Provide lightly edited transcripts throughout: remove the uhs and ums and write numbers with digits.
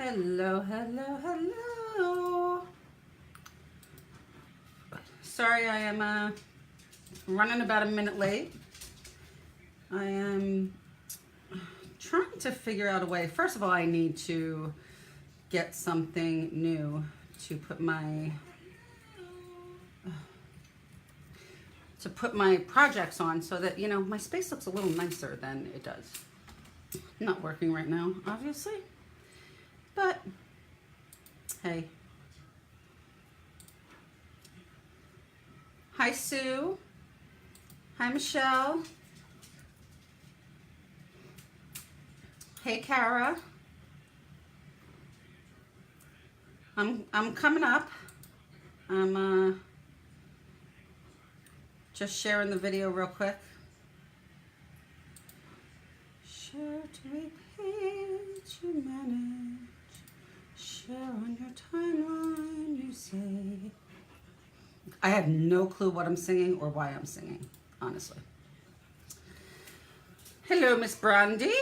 Hello, hello, hello. Sorry, I am running about a minute late. I am trying to figure out a way. First of all, I need to get something new to put my projects on so that, you know, my space looks a little nicer than it does. Not working right now, obviously. But, hey. Hi, Sue. Hi, Michelle. Hey, Kara. I'm coming up. I'm just sharing the video real quick. Share to repeat, you manage. Share on your timeline, you say. I have no clue what I'm singing or why I'm singing, honestly. Hello, Miss Brandy.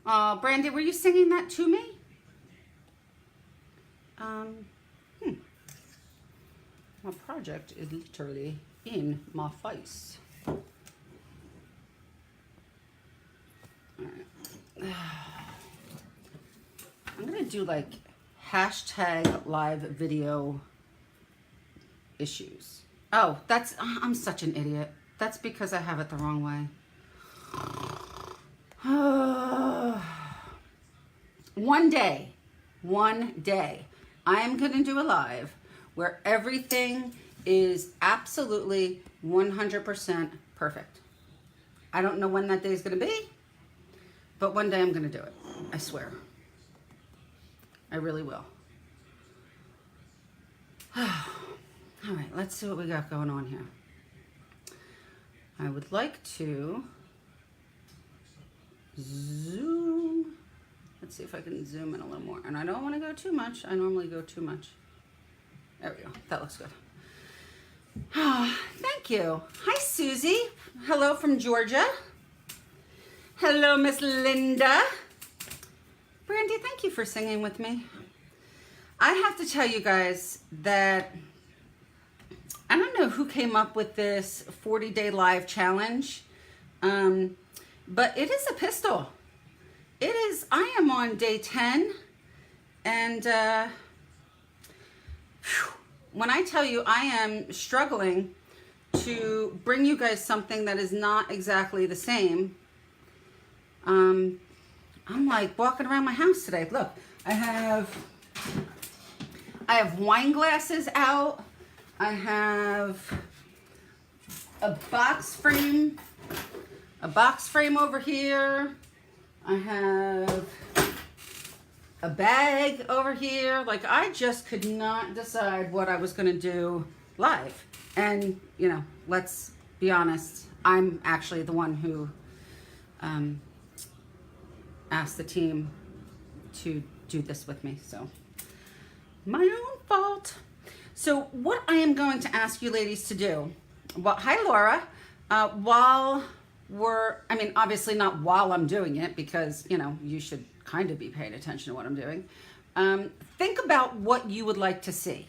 Brandy, were you singing that to me? My project is literally in my face. All right. I'm gonna do like hashtag live video issues. Oh, I'm such an idiot. That's because I have it the wrong way. One day, I am gonna do a live where everything is absolutely 100% perfect. I don't know when that day is gonna be, but one day I'm gonna do it. I swear. I really will. All right, let's see what we got going on here. I would like to zoom. Let's see if I can zoom in a little more. And I don't want to go too much. I normally go too much. There we go. That looks good. Thank you. Hi, Susie. Hello from Georgia. Hello, Miss Linda. Brandy, thank you for singing with me. I have to tell you guys that I don't know who came up with this 40-day live challenge, but it is a pistol. It is, I am on day 10, and when I tell you I am struggling to bring you guys something that is not exactly the same, I'm like walking around my house today. Look, I have wine glasses out. I have a box frame over here. I have a bag over here. Like, I just could not decide what I was gonna do live. And, you know, let's be honest, I'm actually the one who asked the team to do this with me, so my own fault. So what I am going to ask you ladies to do, well, hi Laura, obviously not while I'm doing it, because, you know, you should kind of be paying attention to what I'm doing. Think about what you would like to see,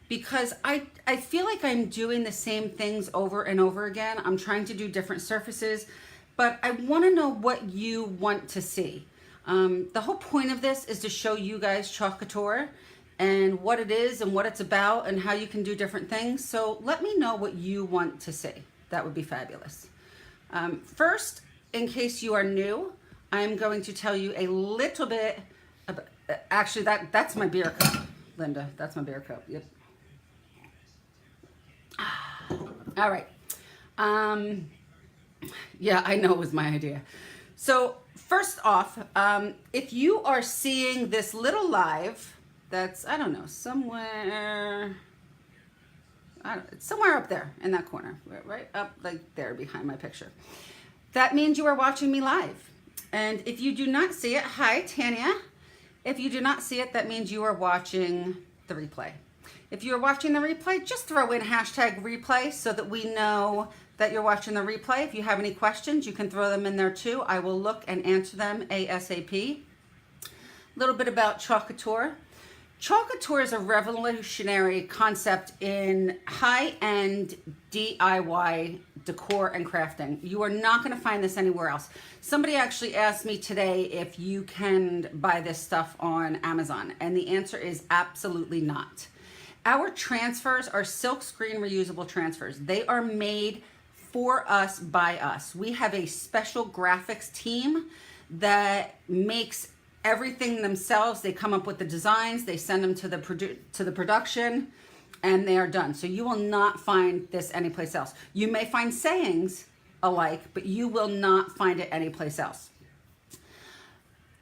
because I feel like I'm doing the same things over and over again. I'm trying to do different surfaces, but I want to know what you want to see. The whole point of this is to show you guys Couture and what it is and what it's about and how you can do different things. So let me know what you want to see. That would be fabulous. First, in case you are new, I'm going to tell you a little bit about, actually that's my beer cup, Linda. That's my beer cup. Yep. All right. Yeah, I know it was my idea. So first off, if you are seeing this little live, that's, I don't know, somewhere up there in that corner, right up like there behind my picture. That means you are watching me live. And if you do not see it, hi Tanya. If you do not see it, that means you are watching the replay. If you're watching the replay, just throw in hashtag replay so that we know that you're watching the replay. If you have any questions, you can throw them in there too. I will look and answer them ASAP. A little bit about Chalk Couture. Chalk Couture is a revolutionary concept in high-end DIY decor and crafting. You are not going to find this anywhere else. Somebody actually asked me today if you can buy this stuff on Amazon, and the answer is absolutely not. Our transfers are silk screen reusable transfers. They are made for us by us. We have a special graphics team that makes everything themselves. They come up with the designs, they send them to the production, and they are done. So you will not find this anyplace else. You may find sayings alike, but you will not find it anyplace else.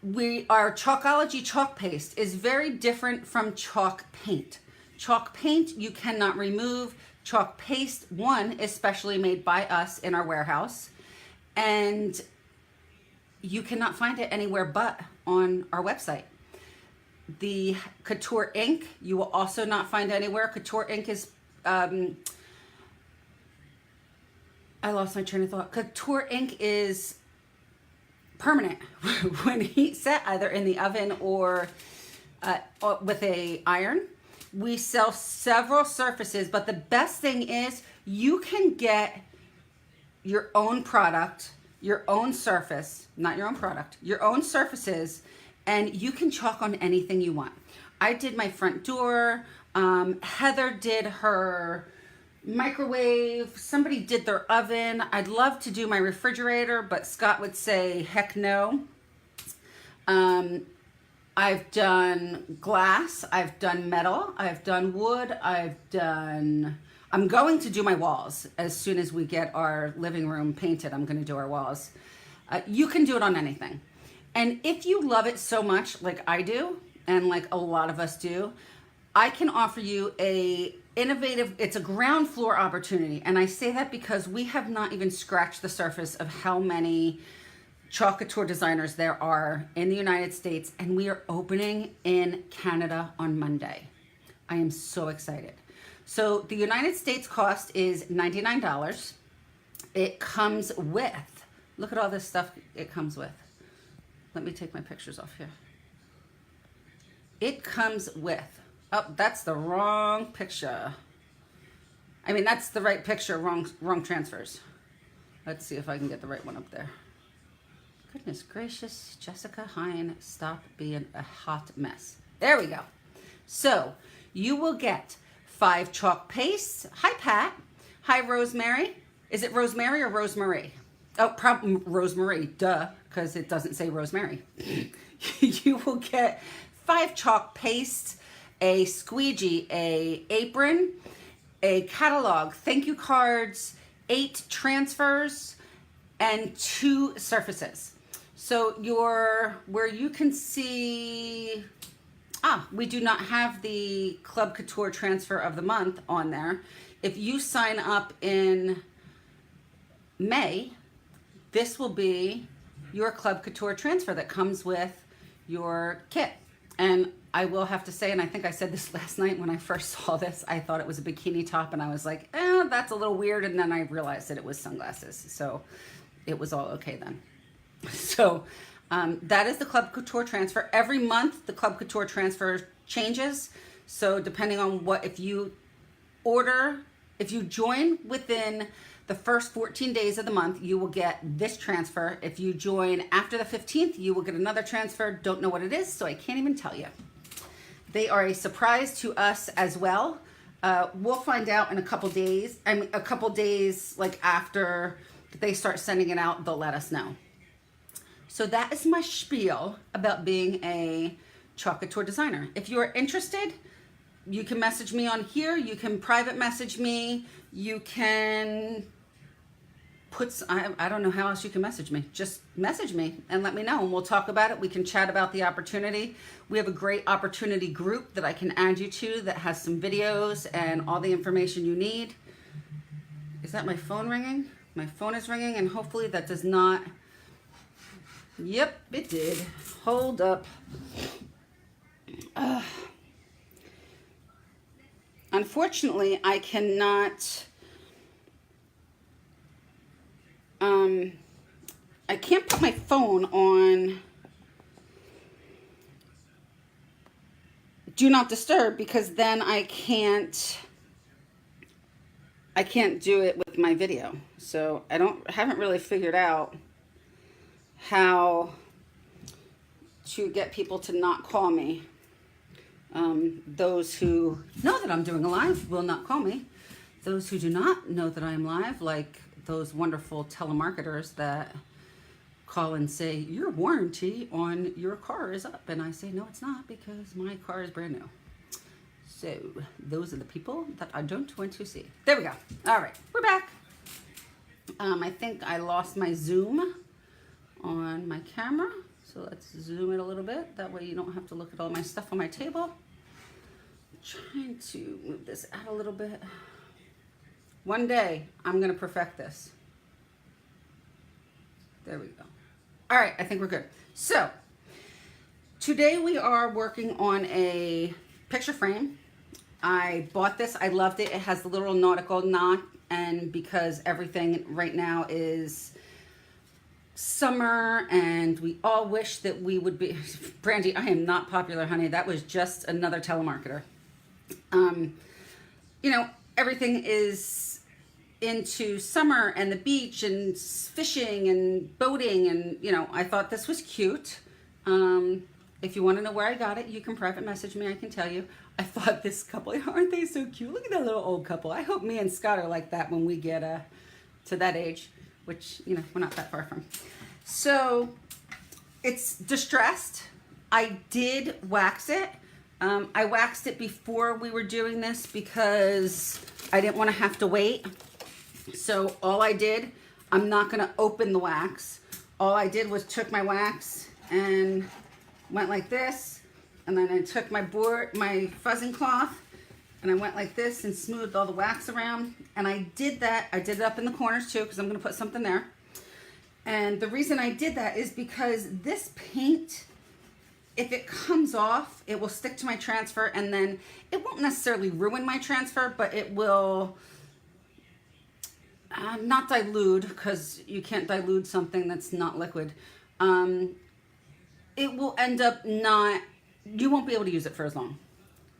Our Chalkology chalk paste is very different from chalk paint. Chalk paint you cannot remove. Chalk paste, one, is specially made by us in our warehouse, and you cannot find it anywhere but on our website. The Couture ink, you will also not find anywhere. Couture ink is, I lost my train of thought. Couture ink is permanent when heat set, either in the oven or with a iron. We sell several surfaces, but the best thing is you can get your own product, your own surface, not your own product, your own surfaces, and you can chalk on anything you want. I did my front door. Heather did her microwave. Somebody did their oven. I'd love to do my refrigerator, but Scott would say, heck no. I've done glass, I've done metal, I've done wood, I'm going to do my walls as soon as we get our living room painted. I'm going to do our walls. You can do it on anything. And if you love it so much like I do, and like a lot of us do, I can offer you it's a ground floor opportunity. And I say that because we have not even scratched the surface of how many Chalk Couture designers there are in the United States, and we are opening in Canada on Monday. I am so excited. So the United States cost is $99. It comes with, look at all this stuff it comes with. Let me take my pictures off here. It comes with, oh, that's the wrong picture. I mean, that's the right picture, wrong transfers. Let's see if I can get the right one up there. Goodness gracious, Jessica Hine, stop being a hot mess. There we go. So you will get 5 chalk pastes. Hi, Pat. Hi, Rosemary. Is it Rosemary or Rosemary? Oh, probably Rosemary, duh, because it doesn't say Rosemary. You will get 5 chalk pastes, a squeegee, a apron, a catalog, thank you cards, 8 transfers, and 2 surfaces. So where you can see, we do not have the Club Couture transfer of the month on there. If you sign up in May, this will be your Club Couture transfer that comes with your kit. And I will have to say, and I think I said this last night when I first saw this, I thought it was a bikini top and I was like, that's a little weird. And then I realized that it was sunglasses. So it was all okay then. So that is the Club Couture transfer. Every month, the Club Couture transfer changes. So depending on if you join within the first 14 days of the month, you will get this transfer. If you join after the 15th, you will get another transfer. Don't know what it is, so I can't even tell you. They are a surprise to us as well. We'll find out in a couple days. A couple days like after they start sending it out, they'll let us know. So that is my spiel about being a Chalk Couture designer. If you are interested, you can message me on here. You can private message me. You can I don't know how else you can message me. Just message me and let me know, and we'll talk about it. We can chat about the opportunity. We have a great opportunity group that I can add you to that has some videos and all the information you need. Is that my phone ringing? My phone is ringing, and hopefully that does not... Yep, it did. Hold up. Unfortunately, I cannot... I can't put my phone on do not disturb, because then I can't do it with my video. So I haven't really figured out how to get people to not call me. Those who know that I'm doing a live will not call me. Those who do not know that I'm live, like those wonderful telemarketers that call and say, your warranty on your car is up. And I say, no, it's not, because my car is brand new. So those are the people that I don't want to see. There we go. All right, we're back. I think I lost my zoom on my camera. So let's zoom it a little bit. That way you don't have to look at all my stuff on my table. I'm trying to move this out a little bit. One day I'm gonna perfect this. There we go. All right, I think we're good. So today we are working on a picture frame. I bought this, I loved it. It has the little nautical knot, and because everything right now is summer and we all wish that we would be, Brandy, I am not popular, honey. That was just another telemarketer. You know, everything is into summer and the beach and fishing and boating, and you know, I thought this was cute. If you want to know where I got it, you can private message me, I can tell you. I thought this couple, aren't they so cute? Look at that little old couple. I hope me and Scott are like that when we get to that age, which, you know, we're not that far from. So it's distressed. I did wax it. I waxed it before we were doing this because I didn't want to have to wait. So all I did, I'm not going to open the wax. All I did was took my wax and went like this. And then I took my fuzzing cloth, and I went like this and smoothed all the wax around. And I did that. I did it up in the corners too, because I'm going to put something there. And the reason I did that is because this paint, if it comes off, it will stick to my transfer, and then it won't necessarily ruin my transfer, but it will not dilute, because you can't dilute something that's not liquid. It will end up you won't be able to use it for as long.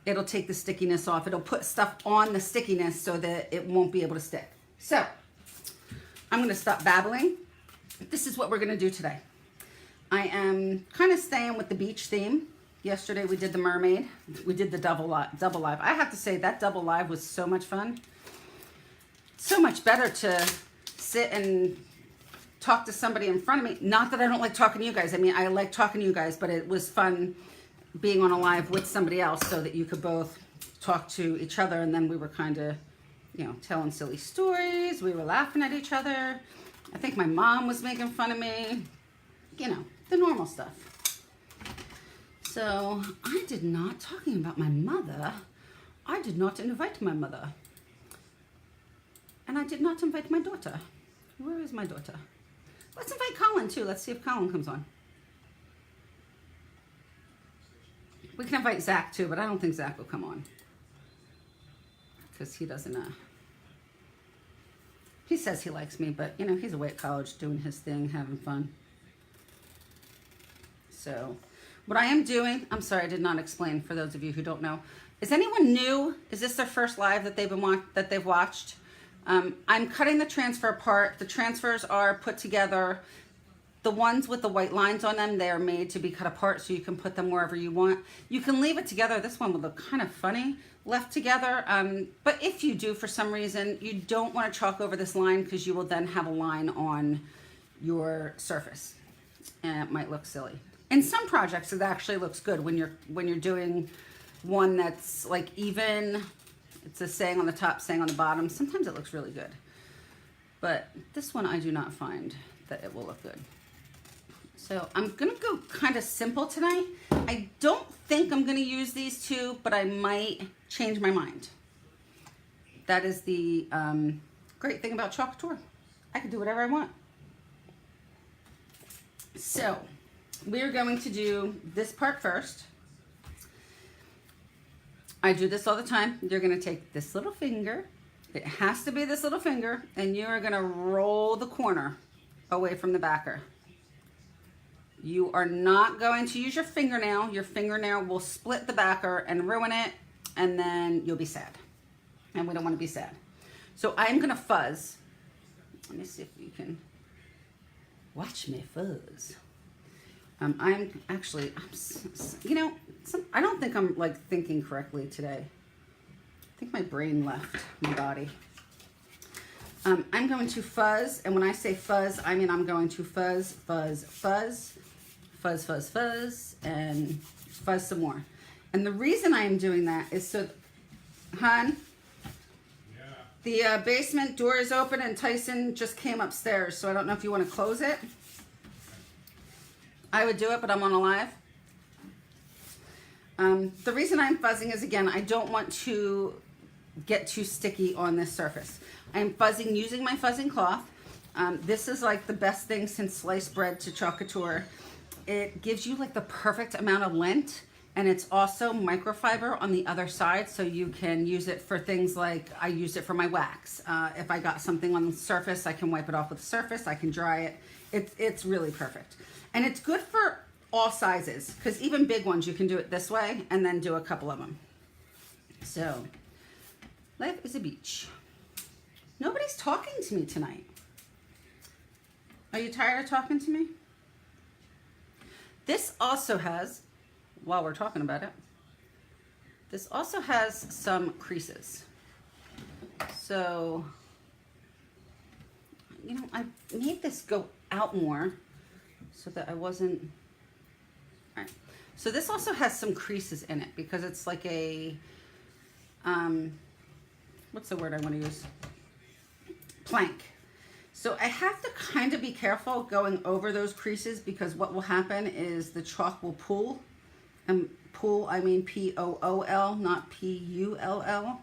It'll take the stickiness off. It'll put stuff on the stickiness so that it won't be able to stick. So I'm going to stop babbling. This is what we're going to do today. I am kind of staying with the beach theme. Yesterday we did the mermaid. We did the double live. I have to say that double live was so much fun. So much better to sit and talk to somebody in front of me. Not that I don't like talking to you guys. I mean, I like talking to you guys, but it was fun being on a live with somebody else so that you could both talk to each other, and then we were kind of, you know, telling silly stories. We were laughing at each other. I think my mom was making fun of me. You know, the normal stuff. So I did not, talking about my mother, I did not invite my mother. And I did not invite my daughter. Where is my daughter? Let's invite Colin too. Let's see if Colin comes on. We can invite Zach too, but I don't think Zach will come on. Because he doesn't, he says he likes me, but you know, he's away at college doing his thing, having fun. So what I am doing, I'm sorry, I did not explain for those of you who don't know. Is anyone new? Is this their first live that they've watched? I'm cutting the transfer apart. The transfers are put together. The ones with the white lines on them, they are made to be cut apart so you can put them wherever you want. You can leave it together. This one would look kind of funny left together. But if you do, for some reason, you don't want to chalk over this line, because you will then have a line on your surface. And it might look silly. In some projects, it actually looks good when you're doing one that's like even. It's a saying on the top, saying on the bottom. Sometimes it looks really good. But this one, I do not find that it will look good. So I'm going to go kind of simple tonight. I don't think I'm going to use these two, but I might change my mind. That is the great thing about Couture. I can do whatever I want. So we're going to do this part first. I do this all the time. You're going to take this little finger. It has to be this little finger, and you are going to roll the corner away from the backer. You are not going to use your fingernail. Your fingernail will split the backer and ruin it, and then you'll be sad. And we don't want to be sad. So I'm going to fuzz. Let me see if you can watch me fuzz. You know, I don't think I'm like thinking correctly today. I think my brain left my body. I'm going to fuzz, and when I say fuzz, I mean I'm going to fuzz, fuzz, fuzz, fuzz, fuzz, fuzz, and fuzz some more. And the reason I am doing that is so, hon, the basement door is open and Tyson just came upstairs, so I don't know if you want to close it. I would do it, but I'm on a live. The reason I'm fuzzing is, again, I don't want to get too sticky on this surface. I'm fuzzing using my fuzzing cloth. This is like the best thing since sliced bread to Couture. It gives you like the perfect amount of lint, and it's also microfiber on the other side, so you can use it for things like, I use it for my wax. If I got something on the surface, I can wipe it off with the surface, I can dry it. It's really perfect. And it's good for all sizes, because even big ones, you can do it this way and then do a couple of them. So, life is a beach. Nobody's talking to me tonight. Are you tired of talking to me? This also has, while we're talking about it, this also has some creases. So, you know, I made this go out more so that I wasn't, all right. So this also has some creases in it because it's like a, what's the word I want to use? Plank. So I have to kind of be careful going over those creases, because what will happen is the chalk will pool. And pool, I mean P-O-O-L, not P-U-L-L.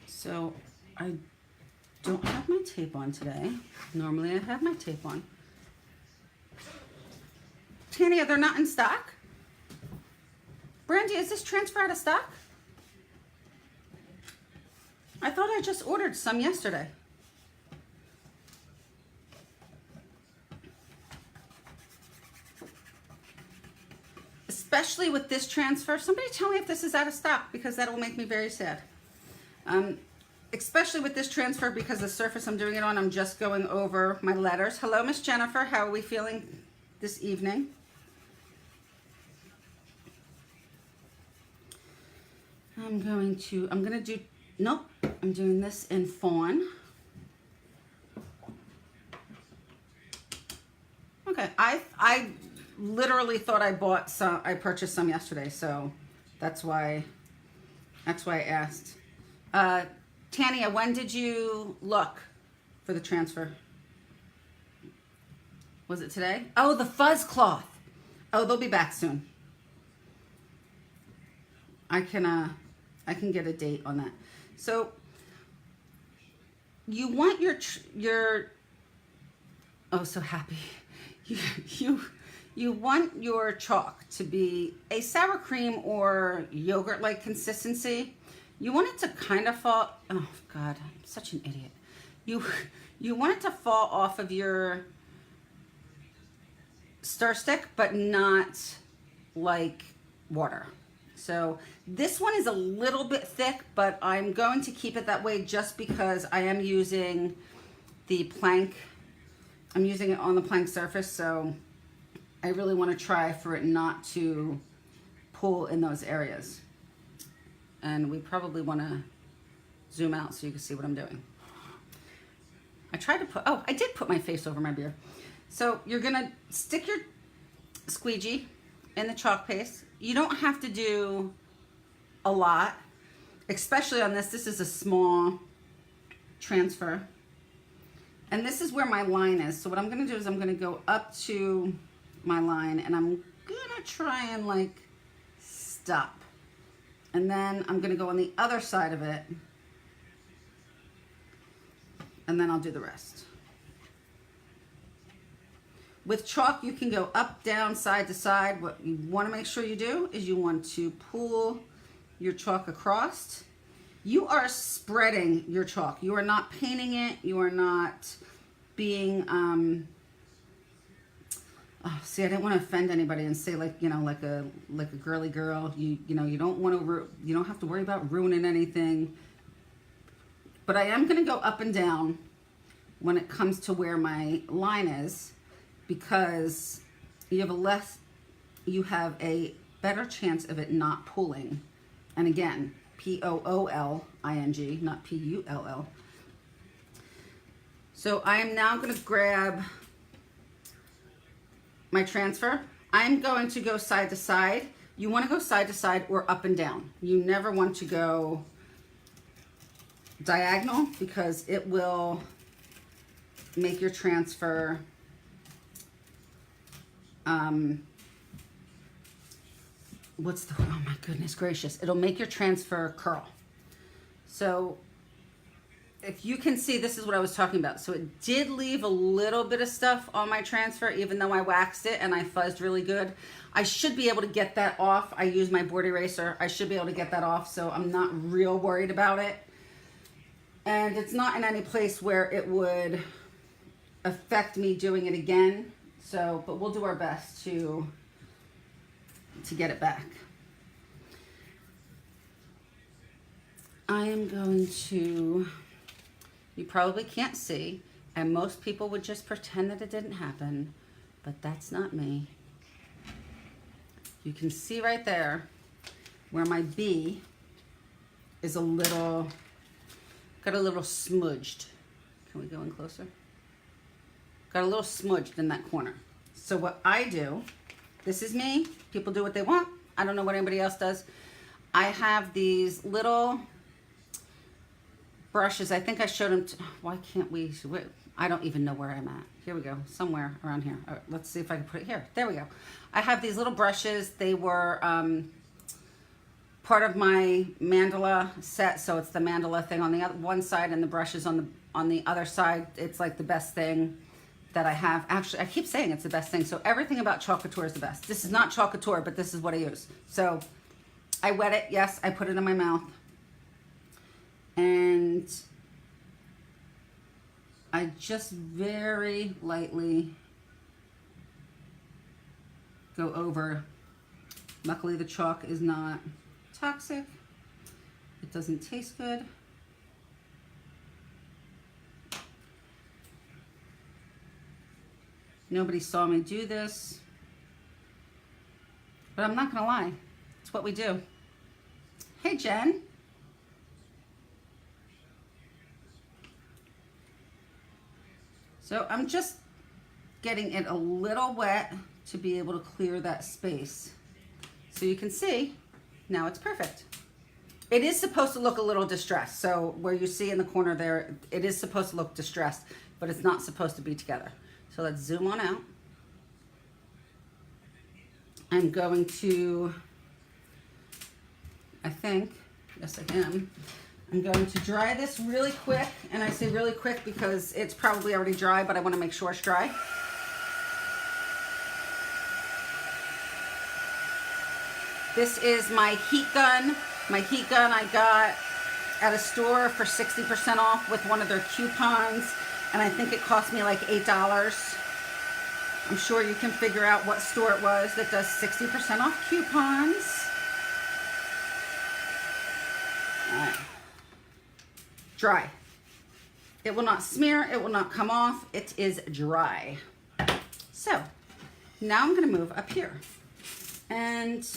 So I don't have my tape on today. Normally I have my tape on. Tanya, they're not in stock? Brandy, is this transfer out of stock? I thought I just ordered some yesterday. Especially with this transfer. Somebody tell me if this is out of stock, because that will make me very sad. Especially with this transfer, because the surface I'm doing it on, I'm just going over my letters. Hello, Miss Jennifer. How are we feeling this evening? I'm gonna do, nope, I'm doing this in fawn. Okay, I literally thought I bought some, I purchased some yesterday, so that's why I asked. Tanya, when did you look for the transfer? Was it today? Oh, the fuzz cloth. Oh, they'll be back soon. I can get a date on that. So you want your oh, so happy. You want your chalk to be a sour cream or yogurt-like consistency. You want it to kind of fall, oh God, I'm such an idiot. You want it to fall off of your stir stick, but not like water. So this one is a little bit thick, but I'm going to keep it that way just because I am using the plank. I'm using it on the plank surface, so I really want to try for it not to pull in those areas. And we probably want to zoom out so you can see what I'm doing. I tried to put, oh, I did put my face over my beer. So you're going to stick your squeegee in the chalk paste. You don't have to do a lot, especially on this. This is a small transfer. And this is where my line is. So what I'm going to do is I'm going to go up to my line, and I'm going to try and like stop. And then I'm going to go on the other side of it, and then I'll do the rest. With chalk, you can go up, down, side to side. What you want to make sure you do is you want to pull your chalk across. You are spreading your chalk. You are not painting it. You are not being Oh, see, I didn't want to offend anybody and say like, like a girly girl. You don't want to you don't have to worry about ruining anything. But I am going to go up and down when it comes to where my line is, because you have a better chance of it not pulling. And again, P-O-O-L-I-N-G, not P-U-L-L. So I am now going to grab my transfer. I'm going to go side to side. You want to go side to side or up and down. You never want to go diagonal, because it will make your transfer oh my goodness gracious, it'll make your transfer curl. So if you can see, this is what I was talking about. So it did leave a little bit of stuff on my transfer, even though I waxed it and I fuzzed really good. I should be able to get that off. I use my board eraser. I should be able to get that off, so I'm not real worried about it. And it's not in any place where it would affect me doing it again. So, but we'll do our best to get it back. I am going to, you probably can't see, and most people would just pretend that it didn't happen, but that's not me. You can see right there where my B is got a little smudged. Can we go in closer? Got a little smudged in that corner. So what I do, this is me, people do what they want. I don't know what anybody else does. I have these little brushes. I think I showed them. Why can't we? I don't even know where I'm at. Here we go. Somewhere around here. All right, let's see if I can put it here. There we go. I have these little brushes. They were part of my mandala set. So it's the mandala thing on the one side and the brushes on the other side. It's like the best thing that I have. Actually, I keep saying it's the best thing. So everything about Couture is the best. This is not Couture, but this is what I use. So I wet it. Yes, I put it in my mouth. And I just very lightly go over. Luckily, the chalk is not toxic. It doesn't taste good. Nobody saw me do this, but I'm not gonna lie, it's what we do. Hey, Jen. So I'm just getting it a little wet to be able to clear that space. So you can see, now it's perfect. It is supposed to look a little distressed. So where you see in the corner there, it is supposed to look distressed, but it's not supposed to be together. So let's zoom on out. I'm going to, I think, yes I am. I'm going to dry this really quick, and I say really quick because it's probably already dry, but I want to make sure it's dry. This is my heat gun. My heat gun I got at a store for 60% off with one of their coupons, and I think it cost me like $8. I'm sure you can figure out what store it was that does 60% off coupons. All right. Dry. It will not smear, it will not come off, it is dry. So, now I'm gonna move up here. And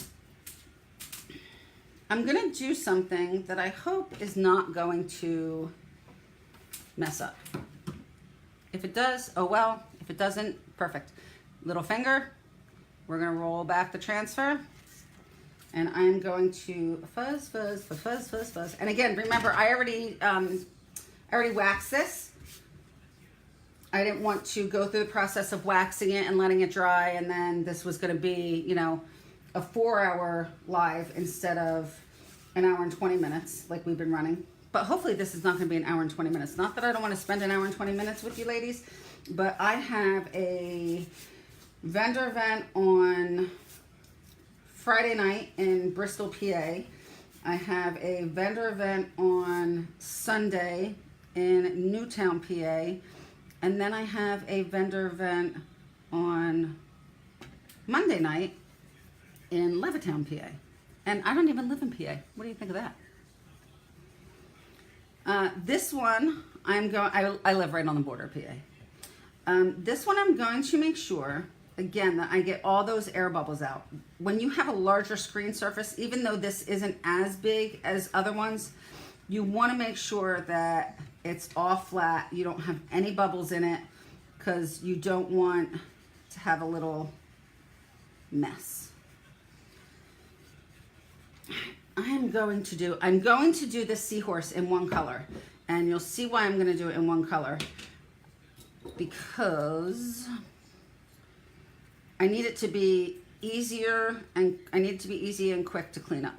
I'm gonna do something that I hope is not going to mess up. If it does, oh well. If it doesn't, perfect. Little finger, we're gonna roll back the transfer. And I'm going to fuzz, fuzz, fuzz, fuzz, fuzz, fuzz. And again, remember, I already waxed this. I didn't want to go through the process of waxing it and letting it dry, and then this was gonna be, you know, a 4-hour live instead of an hour and 20 minutes like we've been running. But hopefully this is not gonna be an hour and 20 minutes. Not that I don't wanna spend an hour and 20 minutes with you ladies, but I have a vendor event on Friday night in Bristol, PA. I have a vendor event on Sunday in Newtown, PA. And then I have a vendor event on Monday night in Levittown, PA. And I don't even live in PA. What do you think of that? This one, I live right on the border of PA. This one I'm going to make sure, again, that I get all those air bubbles out. When you have a larger screen surface, even though this isn't as big as other ones, you want to make sure that it's all flat. You don't have any bubbles in it because you don't want to have a little mess. I'm going to do this seahorse in one color, and you'll see why I'm going to do it in one color, because I need it to be easier, and I need it to be easy and quick to clean up.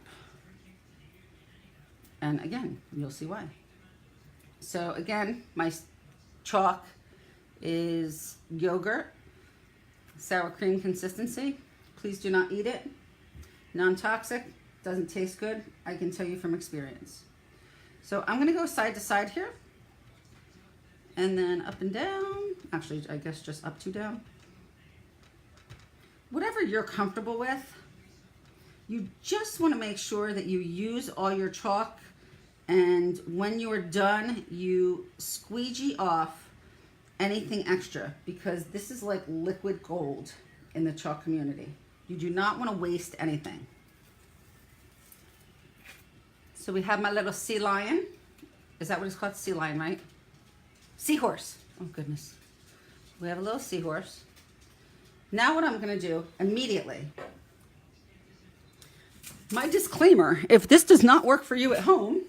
And again, you'll see why. So again, my chalk is yogurt, sour cream consistency. Please do not eat it. Non-toxic, doesn't taste good. I can tell you from experience. So I'm gonna go side to side here, and then up and down. Actually, I guess just up to down. Whatever you're comfortable with. You just want to make sure that you use all your chalk, and when you are done, you squeegee off anything extra, because this is like liquid gold in the chalk community. You do not want to waste anything. So we have my little sea lion. Is that what it's called? Sea lion, right? Seahorse. Oh goodness. We have a little seahorse. Now what I'm going to do immediately, my disclaimer, if this does not work for you at home,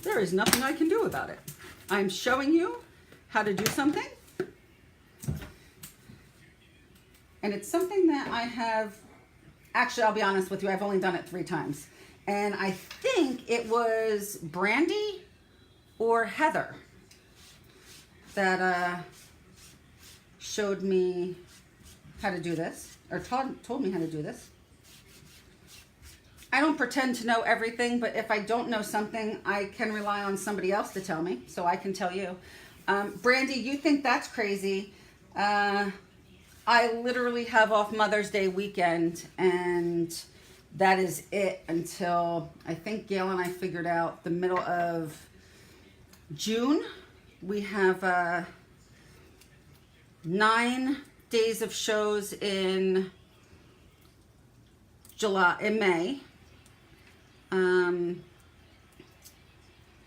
there is nothing I can do about it. I'm showing you how to do something. And it's something that I have, actually, I'll be honest with you, I've only done it 3 times. And I think it was Brandy or Heather that showed me how to do this, or told me how to do this. I don't pretend to know everything, but if I don't know something, I can rely on somebody else to tell me, so I can tell you. Brandy, you think that's crazy. I literally have off Mother's Day weekend, and that is it until I think Gail and I figured out the middle of June. We have 9 days of shows in May.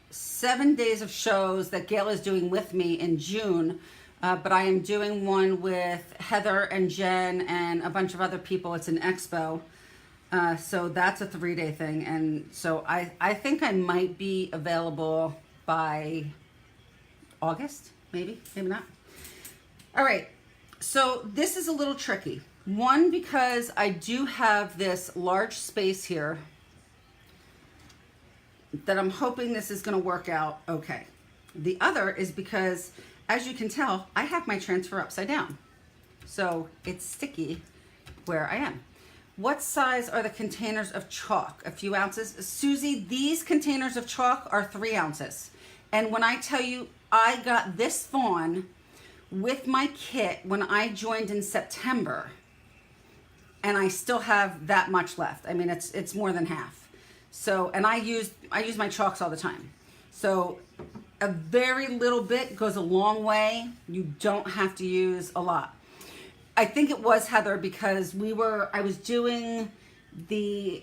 7 days of shows that Gail is doing with me in June, but I am doing one with Heather and Jen and a bunch of other people. It's an expo, so that's a 3-day thing, and so I think I might be available by August, maybe not. All right, so this is a little tricky. One, because I do have this large space here that I'm hoping this is going to work out okay. The other is because, as you can tell, I have my transfer upside down. So it's sticky where I am. What size are the containers of chalk? A few ounces. Susie, these containers of chalk are 3 ounces. And when I tell you I got this fawn with my kit when I joined in September, and I still have that much left. I mean, it's more than half. So, and I use my chalks all the time. So a very little bit goes a long way. You don't have to use a lot. I think it was Heather, because I was doing the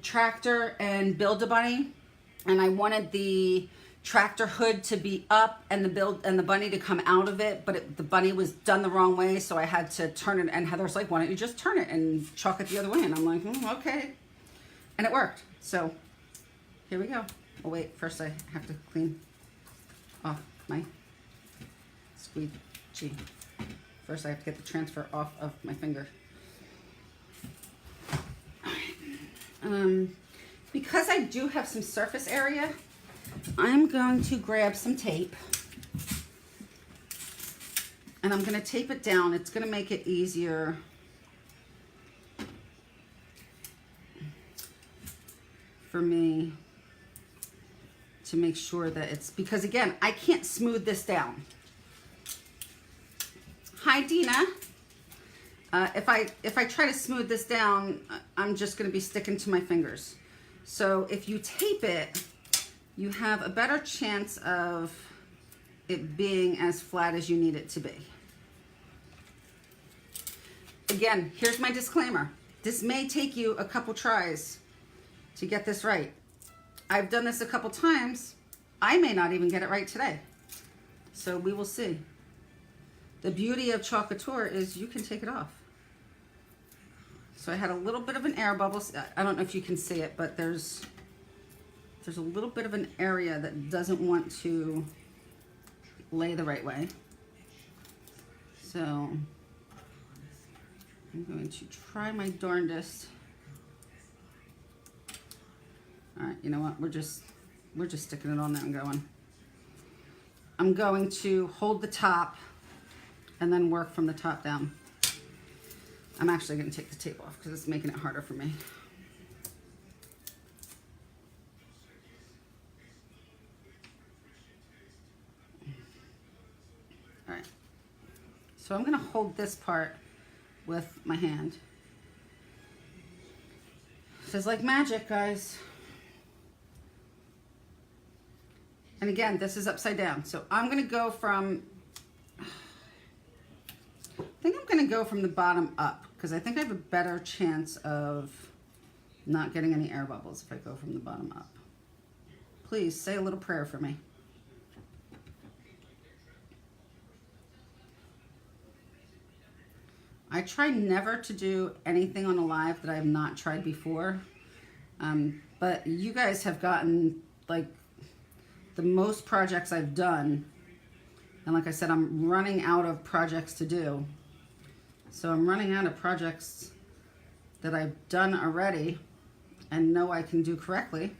tractor and Build-A-Bunny, and I wanted the tractor hood to be up and the bunny to come out of it, but the bunny was done the wrong way, so I had to turn it, and Heather's like, why don't you just turn it and chalk it the other way? And I'm like, okay. And it worked. So here we go. Oh wait, first I have to clean off my squeegee. First I have to get the transfer off of my finger. Because I do have some surface area, I'm going to grab some tape, and I'm going to tape it down. It's going to make it easier for me to make sure that it's, because again, I can't smooth this down. Hi, Dina. If I try to smooth this down, I'm just going to be sticking to my fingers. So if you tape it, you have a better chance of it being as flat as you need it to be. Again, here's my disclaimer. This may take you a couple tries to get this right. I've done this a couple times. I may not even get it right today. So we will see. The beauty of Chalk Couture is you can take it off. So I had a little bit of an air bubble. I don't know if you can see it, but there's a little bit of an area that doesn't want to lay the right way. So I'm going to try my darndest. All right, you know what? We're just sticking it on there and going. I'm going to hold the top and then work from the top down. I'm actually going to take the tape off because it's making it harder for me. All right. So I'm going to hold this part with my hand. This is like magic, guys. And again, this is upside down. So I'm going to go from, I think I'm going to go from the bottom up because I think I have a better chance of not getting any air bubbles if I go from the bottom up. Please say a little prayer for me. I try never to do anything on a live that I have not tried before. But you guys have gotten like the most projects I've done. And like I said, I'm running out of projects to do. So I'm running out of projects that I've done already and know I can do correctly.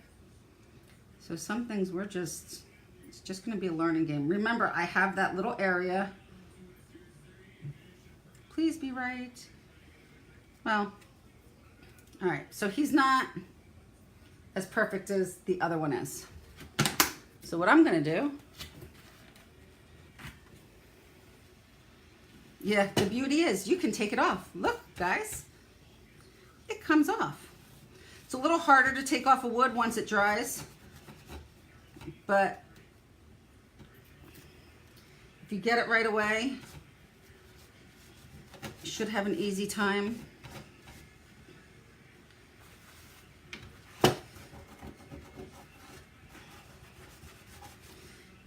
So some things it's just going to be a learning game. Remember, I have that little area. Please be right. Well, all right. So he's not as perfect as the other one is. So what I'm going to do, yeah, the beauty is you can take it off. Look, guys, it comes off. It's a little harder to take off a wood once it dries, but if you get it right away, you should have an easy time.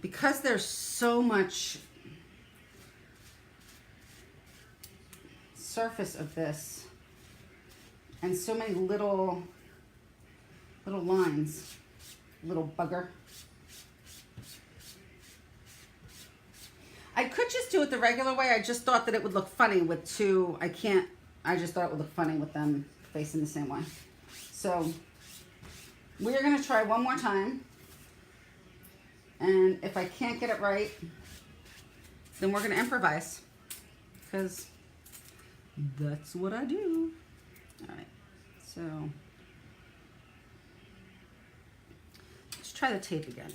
Because there's so much surface of this and so many little lines, little bugger. I could just do it the regular way. I just thought that it would look funny with two. I just thought it would look funny with them facing the same way. So we're going to try one more time. And if I can't get it right, then we're going to improvise. Because that's what I do. All right. So let's try the tape again.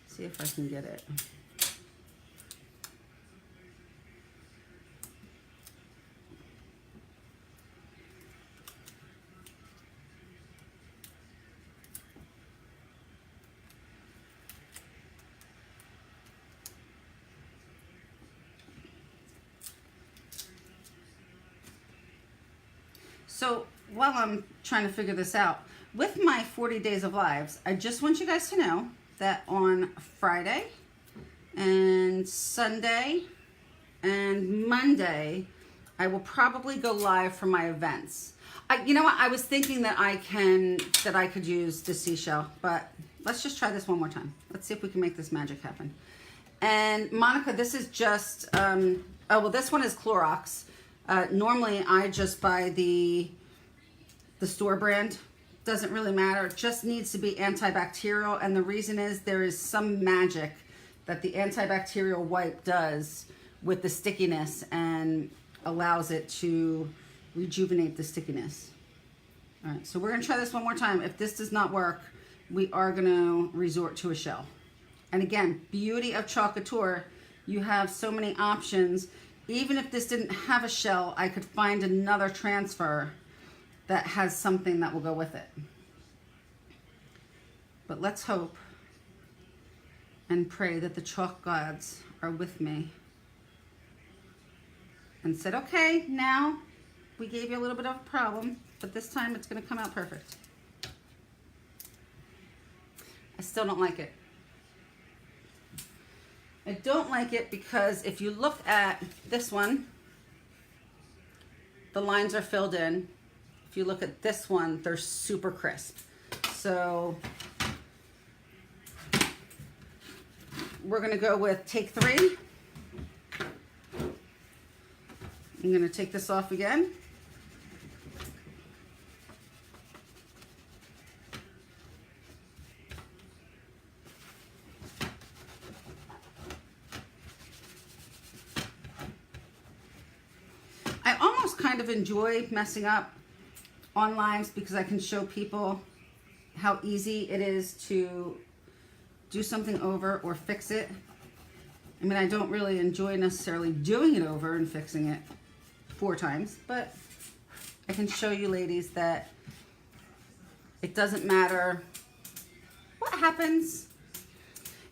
See if I can get it. So while I'm trying to figure this out, with my 40 days of lives, I just want you guys to know that on Friday and Sunday and Monday, I will probably go live for my events. You know what? I was thinking that I could use the seashell, but let's just try this one more time. Let's see if we can make this magic happen. And Monica, this is just, oh, well, this one is Clorox. Normally I just buy the store brand. Doesn't really matter. It just needs to be antibacterial. And the reason is there is some magic that the antibacterial wipe does with the stickiness and allows it to rejuvenate the stickiness. All right, so we're gonna try this one more time. If this does not work, we are gonna resort to a shell. And again, beauty of Chalk Couture, you have so many options. even if this didn't have a shell, I could find another transfer that has something that will go with it. But let's hope and pray that the chalk gods are with me and said, okay, now we gave you a little bit of a problem, but this time it's going to come out perfect. I still don't like it. I don't like it because if you look at this one, the lines are filled in. If you look at this one, they're super crisp. So we're gonna go with take 3. I'm gonna take this off again. I almost kind of enjoy messing up on lines because I can show people how easy it is to do something over or fix it. I mean, I don't really enjoy necessarily doing it over and fixing it 4 times, but I can show you ladies that it doesn't matter what happens.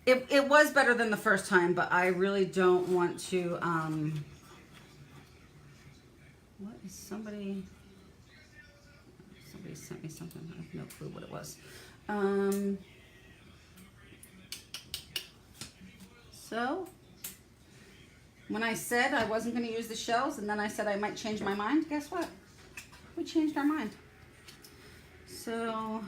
It was better than the first time, but I really don't want to, what is somebody sent me something. I have no clue what it was. So when I said I wasn't going to use the shells and then I said I might change my mind, guess what? We changed our mind. So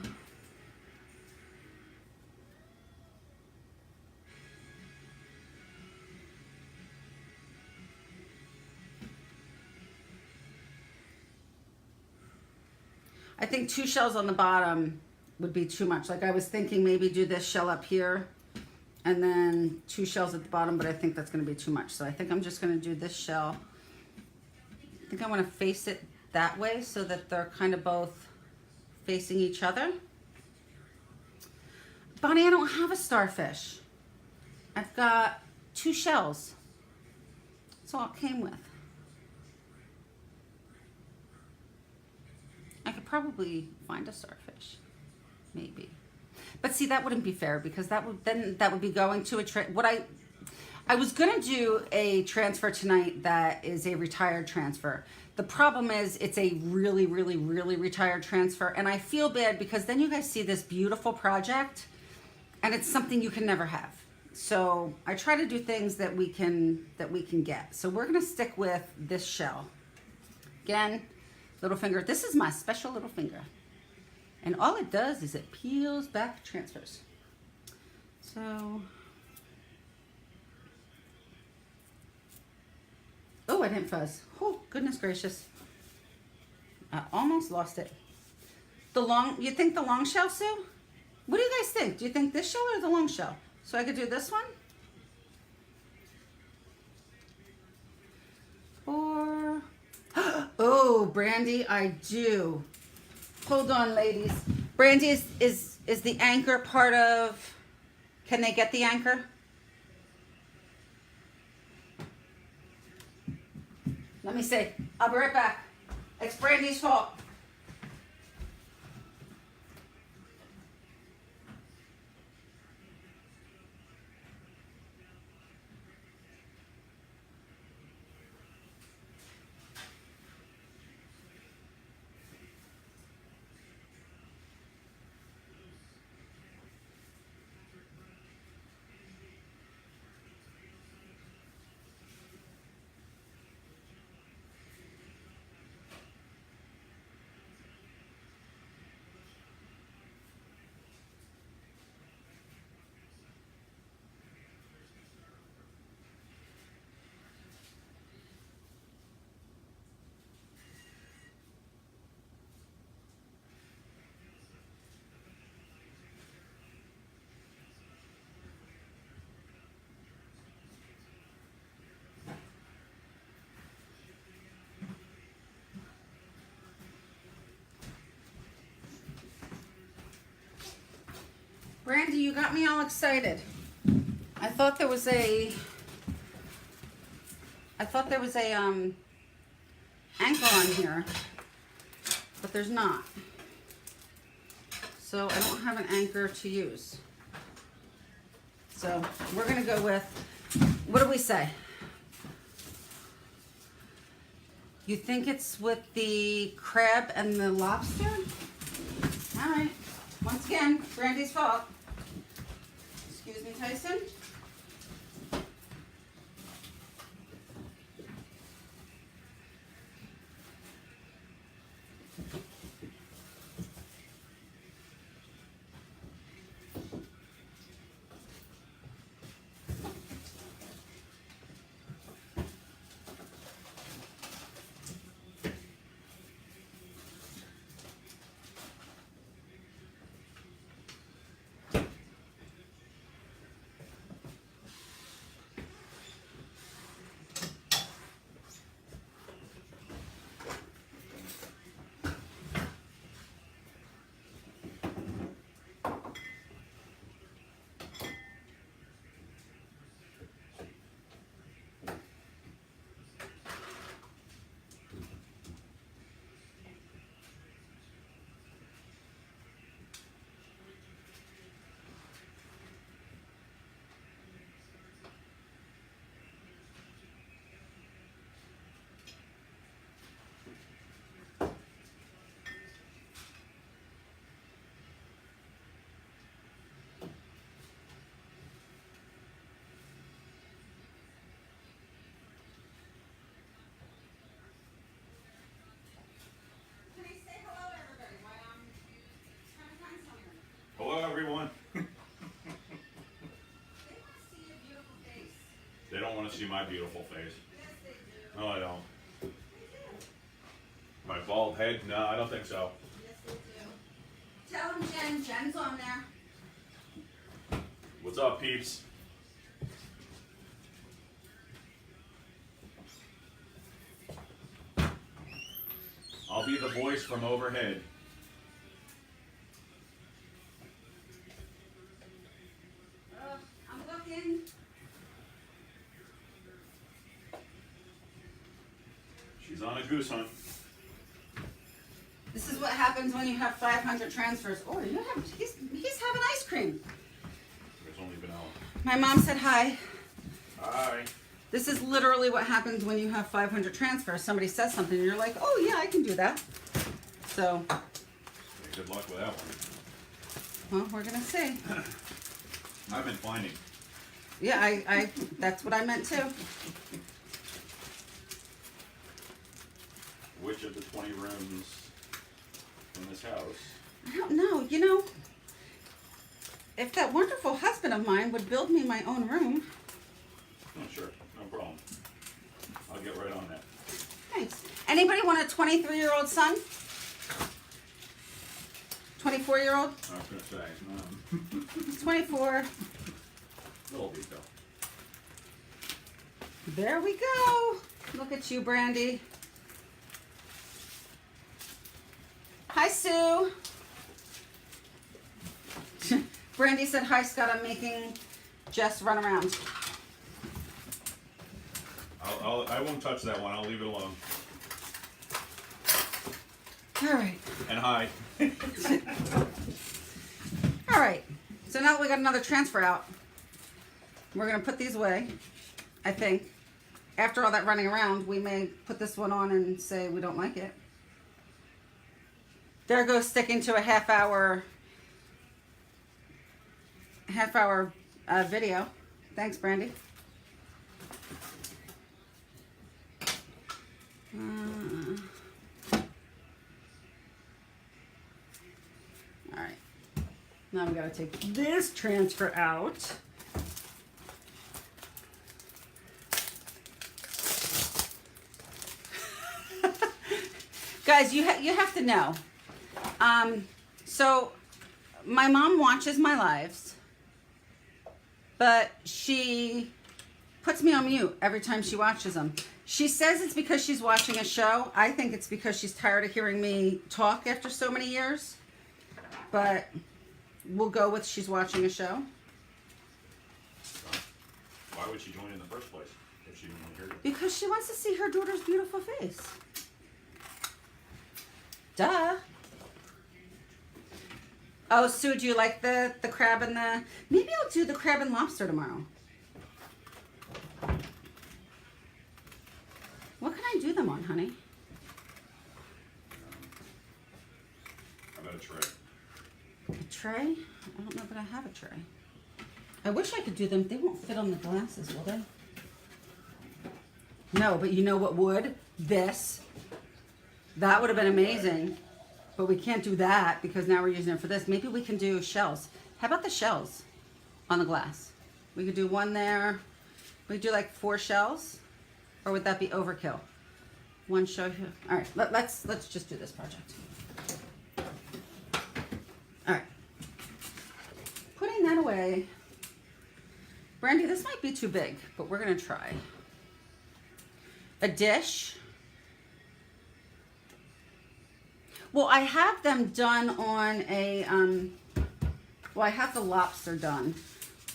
I think 2 shells on the bottom would be too much. Like I was thinking maybe do this shell up here and then 2 shells at the bottom, but I think that's going to be too much. So I think I'm just going to do this shell. I think I want to face it that way so that they're kind of both facing each other. Bonnie, I don't have a starfish. I've got 2 shells. That's all it came with. I could probably find a starfish, maybe. But see, that wouldn't be fair because that would be going to a I was gonna do a transfer tonight that is a retired transfer. The problem is it's a really, really, really retired transfer, and I feel bad because then you guys see this beautiful project, and it's something you can never have. So I try to do things that we can get. So we're gonna stick with this shell. Again, little finger. This is my special little finger. And all it does is it peels back transfers. So, oh, I didn't fuzz. Oh, goodness gracious. I almost lost it. You think the long shell, Sue? What do you guys think? Do you think this shell or the long shell? So I could do this one? Or, oh, Brandy, I do. Hold on, ladies. Brandy, is the anchor part of, can they get the anchor? Let me see. I'll be right back. It's Brandy's fault. Brandy, you got me all excited. I thought there was a I thought there was a anchor on here, but there's not. So I don't have an anchor to use. So we're gonna go with, what do we say? You think it's with the crab and the lobster? All right, once again, Brandy's fault. Excuse me, Tyson. Hello, everyone. They don't want to see my beautiful face. Yes, they do. No, I don't. My bald head? No, I don't think so. Yes, they do. Tell them Jen. Jen's on there. What's up, peeps? I'll be the voice from overhead. I'm looking. She's on a goose hunt. This is what happens when you have 500 transfers. Oh, he's having ice cream. There's only vanilla. My mom said hi. Hi. This is literally what happens when you have 500 transfers. Somebody says something and you're like, oh yeah, I can do that. So. Hey, good luck with that one. Well, we're gonna see. I've been finding. Yeah, I that's what I meant too. Which of the 20 rooms in this house? I don't know, you know, if that wonderful husband of mine would build me my own room. Oh, sure, no problem. I'll get right on that. Thanks. Anybody want a 23-year-old son? 24-year-old? I was going to say, 24. little detail. There we go. Look at you, Brandy. Hi, Sue. Brandy said, hi, Scott. I'm making Jess run around. I won't touch that one. I'll leave it alone. All right. And hi. All right. So now that we got another transfer out, we're going to put these away, I think. After all that running around, we may put this one on and say we don't like it. There goes sticking to a half-hour video. Thanks, Brandy. All right. Now we got to take this transfer out. Guys, you have to know. So my mom watches my lives, but she puts me on mute every time she watches them. She says it's because she's watching a show. I think it's because she's tired of hearing me talk after so many years. But we'll go with she's watching a show. Why would she join in the first place if she didn't hear you. Because she wants to see her daughter's beautiful face. Duh. Oh, Sue, do you like the crab and the... Maybe I'll do the crab and lobster tomorrow. What can I do them on, honey? How about a tray? A tray? I don't know that I have a tray. I wish I could do them. They won't fit on the glasses, will they? No, but you know what would? This. That would have been amazing. But we can't do that because now we're using it for this. Maybe we can do shells. How about the shells on the glass? We could do one there. We could do like 4 shells. Or would that be overkill? One shell here. All right, let's just do this project. All right. Putting that away. Brandy, this might be too big, but we're gonna try. A dish. Well, I have them done on a, well, I have the lobster done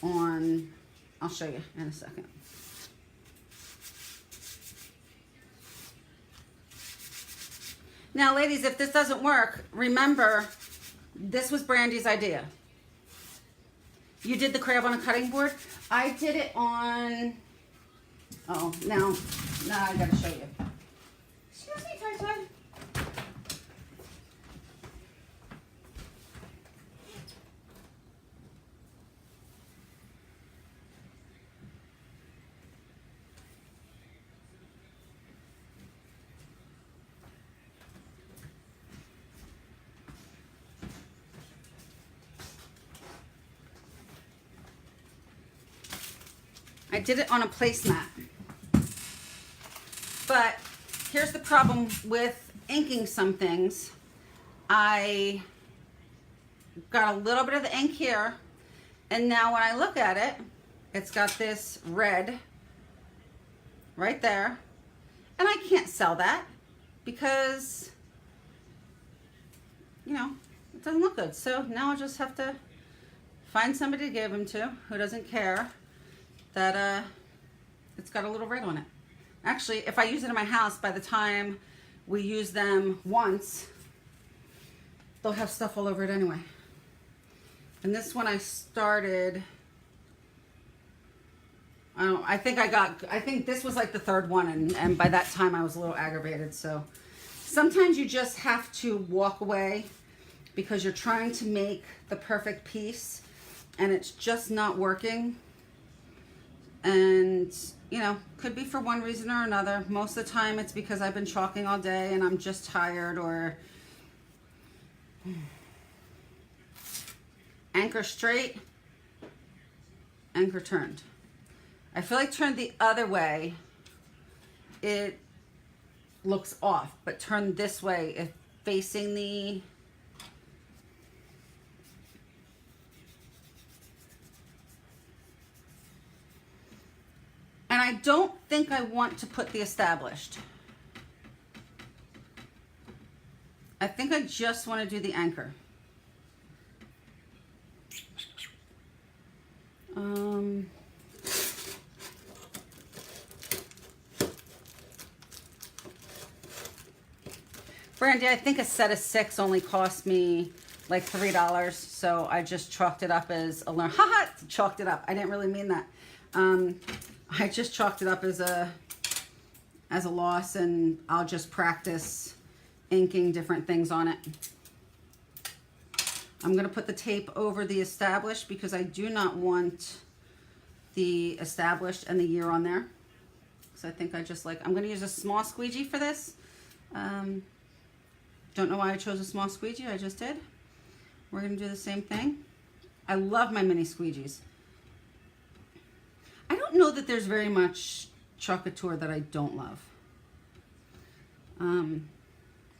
on, I'll show you in a second. Now, ladies, if this doesn't work, remember, this was Brandy's idea. You did the crab on a cutting board. I did it on, oh, now I gotta show you. Excuse me, Tai-Tai. I did it on a placemat. But here's the problem with inking some things. I got a little bit of the ink here, and now when I look at it, it's got this red right there, and I can't sell that because, you know, it doesn't look good. So now I just have to find somebody to give them to who doesn't care that it's got a little red on it. Actually, if I use it in my house, by the time we use them once, they'll have stuff all over it anyway. And this one I started, I think this was like the 3rd one, and by that time I was a little aggravated. So sometimes you just have to walk away because you're trying to make the perfect piece and it's just not working. And, you know, could be for one reason or another. Most of the time it's because I've been chalking all day and I'm just tired, or anchor straight, anchor turned. I feel like turned the other way, it looks off, but turned this way, if facing the, and I don't think I want to put the established. I think I just want to do the anchor. Brandy, I think a set of 6 only cost me like $3, so I just chalked it up as a learn. Haha, chalked it up. I didn't really mean that. I just chalked it up as a loss, and I'll just practice inking different things on it. I'm going to put the tape over the established because I do not want the established and the year on there. So I think I just like, I'm going to use a small squeegee for this. Don't know why I chose a small squeegee. I just did. We're going to do the same thing. I love my mini squeegees. I don't know that there's very much Couture that I don't love.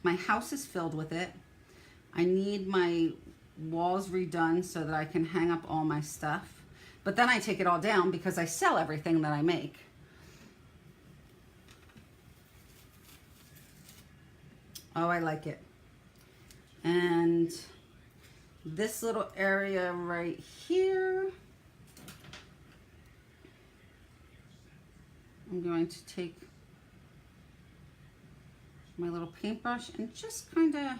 My house is filled with it. I need my walls redone so that I can hang up all my stuff. But then I take it all down because I sell everything that I make. Oh, I like it. And this little area right here, I'm going to take my little paintbrush and just kind of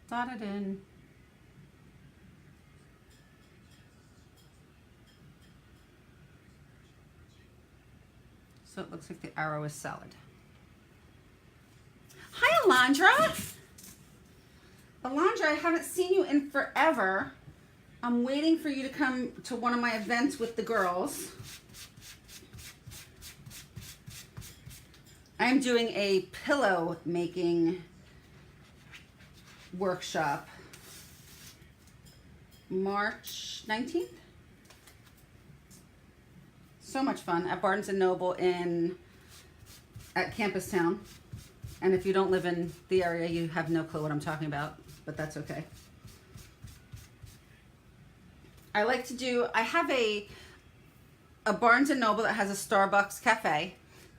dot it in. So it looks like the arrow is solid. Hi, Alondra. Alondra, I haven't seen you in forever. I'm waiting for you to come to one of my events with the girls. I'm doing a pillow making workshop March 19th. So much fun at Barnes & Noble at Campus Town. And if you don't live in the area, you have no clue what I'm talking about, but that's okay. I have a Barnes & Noble that has a Starbucks cafe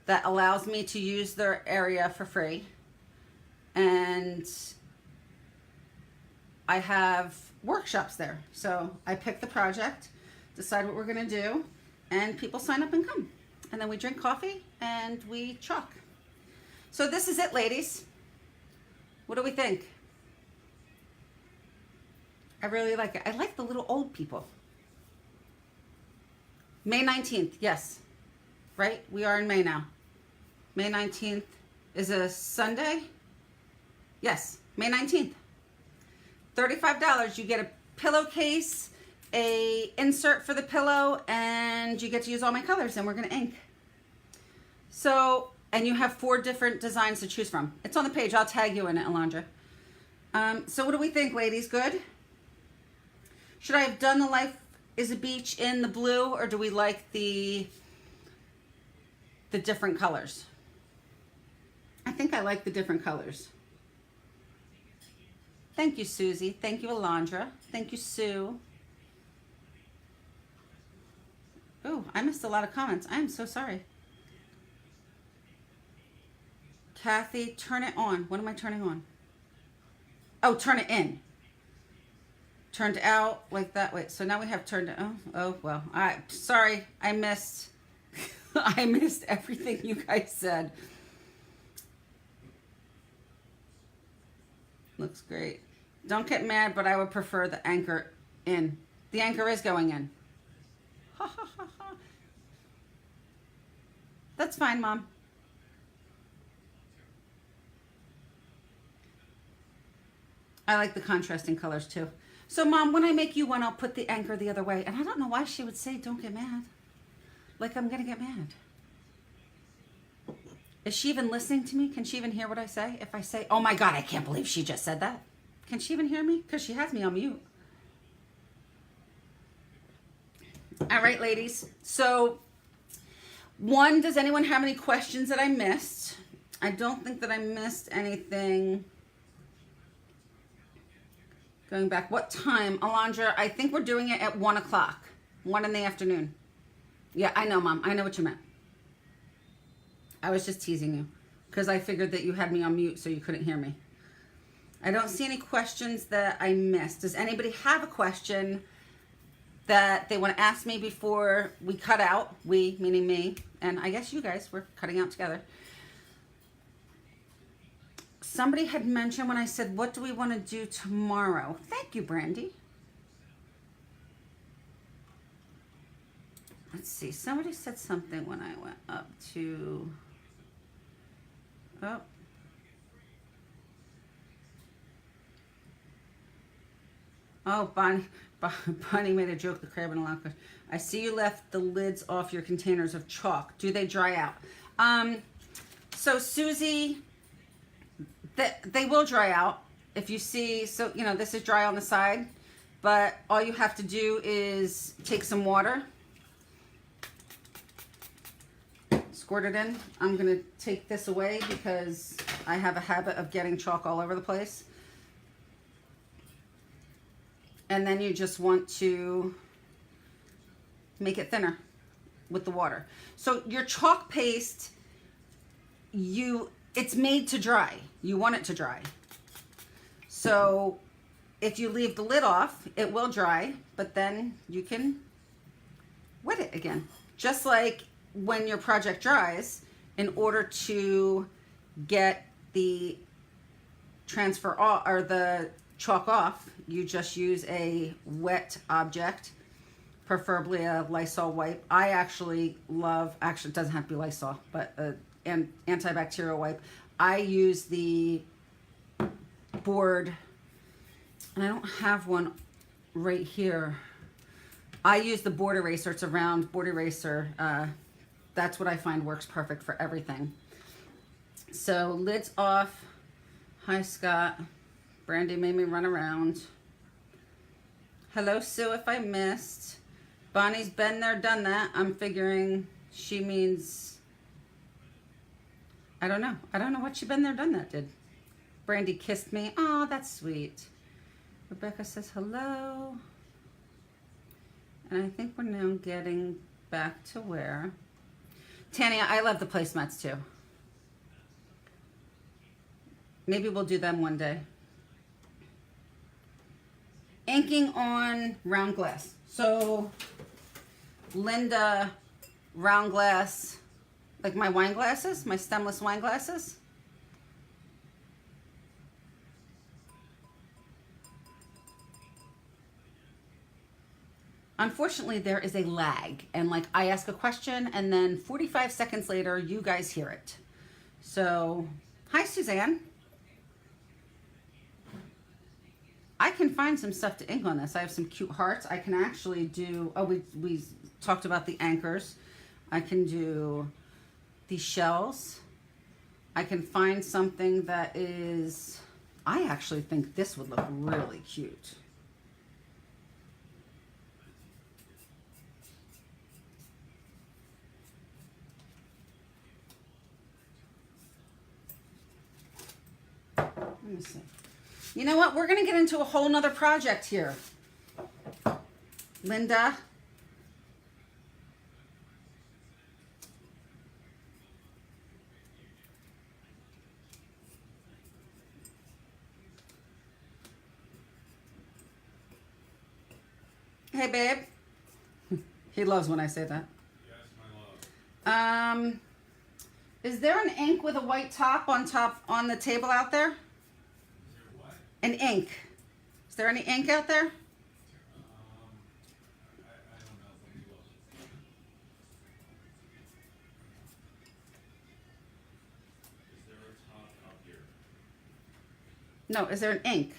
that allows me to use their area for free. And I have workshops there. So I pick the project, decide what we're gonna do, and people sign up and come. And then we drink coffee and we chalk. So this is it, ladies. What do we think? I really like it. I like the little old people. May 19th, yes. Right? We are in May now. May 19th is a Sunday? Yes, May 19th. $35. You get a pillowcase, a insert for the pillow, and you get to use all my colors, and we're gonna ink. So, and you have 4 different designs to choose from. It's on the page. I'll tag you in it, Alondra. So what do we think, ladies? Good? Should I have done the Life is a Beach in the blue, or do we like the different colors? I think I like the different colors. Thank you, Susie. Thank you, Alondra. Thank you, Sue. Oh, I missed a lot of comments. I am so sorry. Kathy, turn it on. What am I turning on? Oh, turn it in. Turned out like that. Wait, so now we have turned, oh, well, sorry, I missed, I missed everything you guys said. Looks great. Don't get mad, but I would prefer the anchor in. The anchor is going in. Ha ha ha ha. That's fine, Mom. I like the contrasting colors too. So Mom, when I make you one, I'll put the anchor the other way. And I don't know why she would say, don't get mad. Like I'm gonna get mad. Is she even listening to me? Can she even hear what I say? If I say, oh my God, I can't believe she just said that. Can she even hear me? Because she has me on mute. All right, ladies. So, does anyone have any questions that I missed? I don't think that I missed anything. Going back, what time? Alondra, I think we're doing it at 1 o'clock. 1 in the afternoon. Yeah, I know, Mom. I know what you meant. I was just teasing you because I figured that you had me on mute so you couldn't hear me. I don't see any questions that I missed. Does anybody have a question that they want to ask me before we cut out? We, meaning me, and I guess you guys, we're cutting out together. Somebody had mentioned when I said, what do we want to do tomorrow? Thank you, Brandy. Let's see. Somebody said something when I went up to... Oh, Bonnie made a joke, the crab in a locker. I see you left the lids off your containers of chalk. Do they dry out? So Susie, they will dry out. If you see, so, you know, this is dry on the side, but all you have to do is take some water, squirt it in. I'm going to take this away because I have a habit of getting chalk all over the place. And then you just want to make it thinner with the water. So your chalk paste, it's made to dry. You want it to dry. So if you leave the lid off, it will dry, but then you can wet it again. Just like when your project dries, in order to get the transfer off, or the chalk off, you just use a wet object, preferably a Lysol wipe. I actually love, actually it doesn't have to be Lysol, but an antibacterial wipe. I use the board, and I don't have one right here. I use the board eraser. It's a round board eraser. That's what I find works perfect for everything. So lids off. Hi, Scott. Brandy made me run around. Hello, Sue, if I missed. Bonnie's been there, done that. I'm figuring she means, I don't know. I don't know what she been there, done that did. Brandy kissed me. Oh, that's sweet. Rebecca says hello. And I think we're now getting back to where. Tanya, I love the placemats too. Maybe we'll do them one day. Inking on round glass. So, Linda, round glass, like my wine glasses, my stemless wine glasses. Unfortunately, there is a lag, and like I ask a question and then 45 seconds later, you guys hear it. So, hi, Suzanne. I can find some stuff to ink on this. I have some cute hearts. I can actually do, oh, we talked about the anchors. I can do the shells. I can find something that is, I actually think this would look really cute. Let me see. You know what? We're going to get into a whole nother project here. Linda. Hey, babe. He loves when I say that. Yes, my love. Is there an ink with a white top on the table out there? An ink. Is there any ink out there? I don't know. Let me look. Is there a top up here? No, is there an ink?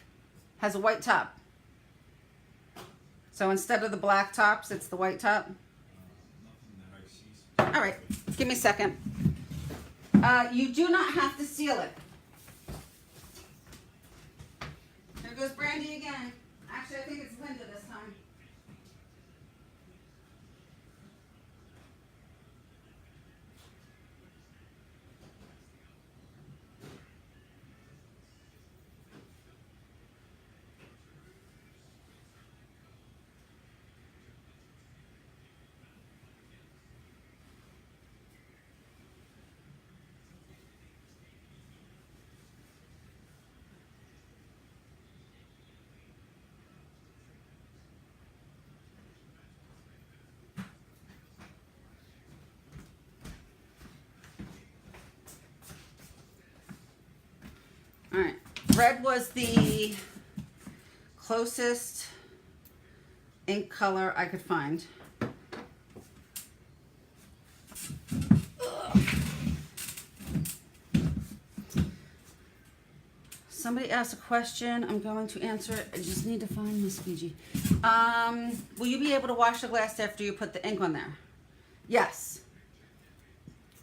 Has a white top. So instead of the black tops, it's the white top? Nothing that I see. All right, give me a second. You do not have to seal it. Here goes Brandy again. Actually, I think it's Linda this time. All right, red was the closest ink color I could find. Ugh. Somebody asked a question. I'm going to answer it. I just need to find Miss Fiji. Will you be able to wash the glass after you put the ink on there? Yes,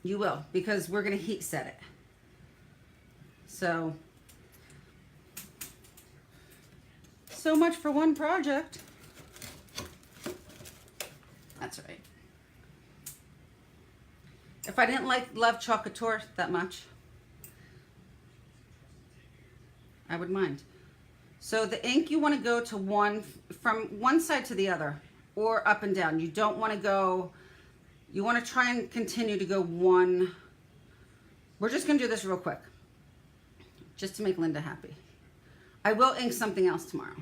you will, because we're going to heat set it. So much for one project. That's all right. If I didn't love Couture that much, I would mind. So the ink, you want to go to from one side to the other, or up and down. You don't want to go, you want to try and continue to go one. We're just going to do this real quick, just to make Linda happy. I will ink something else tomorrow.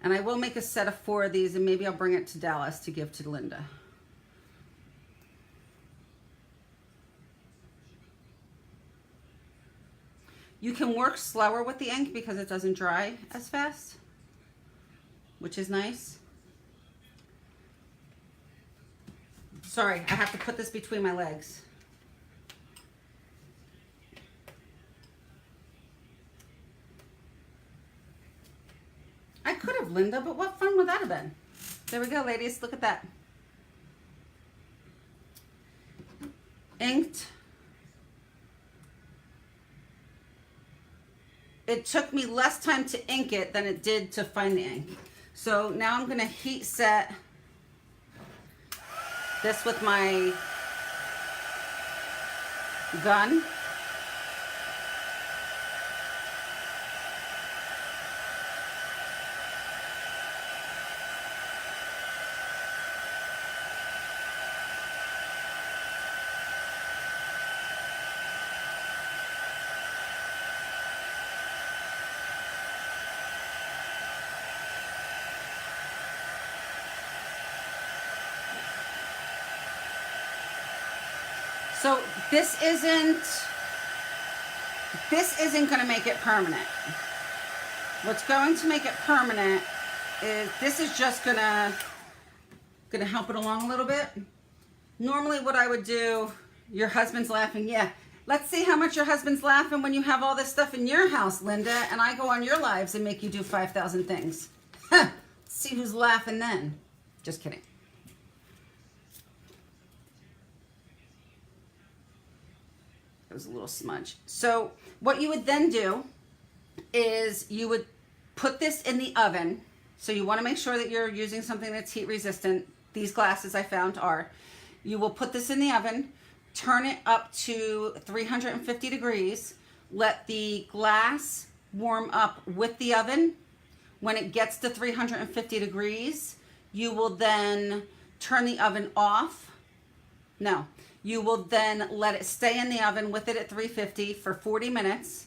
And I will make a set of 4 of these, and maybe I'll bring it to Dallas to give to Linda. You can work slower with the ink because it doesn't dry as fast, which is nice. Sorry, I have to put this between my legs. I could have, Linda, but what fun would that have been? There we go, ladies. Look at that. Inked. It took me less time to ink it than it did to find the ink. So now I'm going to heat set this with my gun. So this isn't going to make it permanent. What's going to make it permanent is this is just gonna help it along a little bit. Normally what I would do, your husband's laughing, yeah. Let's see how much your husband's laughing when you have all this stuff in your house, Linda, and I go on your lives and make you do 5,000 things. Let's see who's laughing then. Just kidding. It was a little smudge. So what you would then do is you would put this in the oven. So you want to make sure that you're using something that's heat resistant. These glasses I found are. You will put this in the oven, turn it up to 350 degrees, let the glass warm up with the oven. When it gets to 350 degrees, you will then turn the oven off. No. You will then let it stay in the oven with it at 350 for 40 minutes.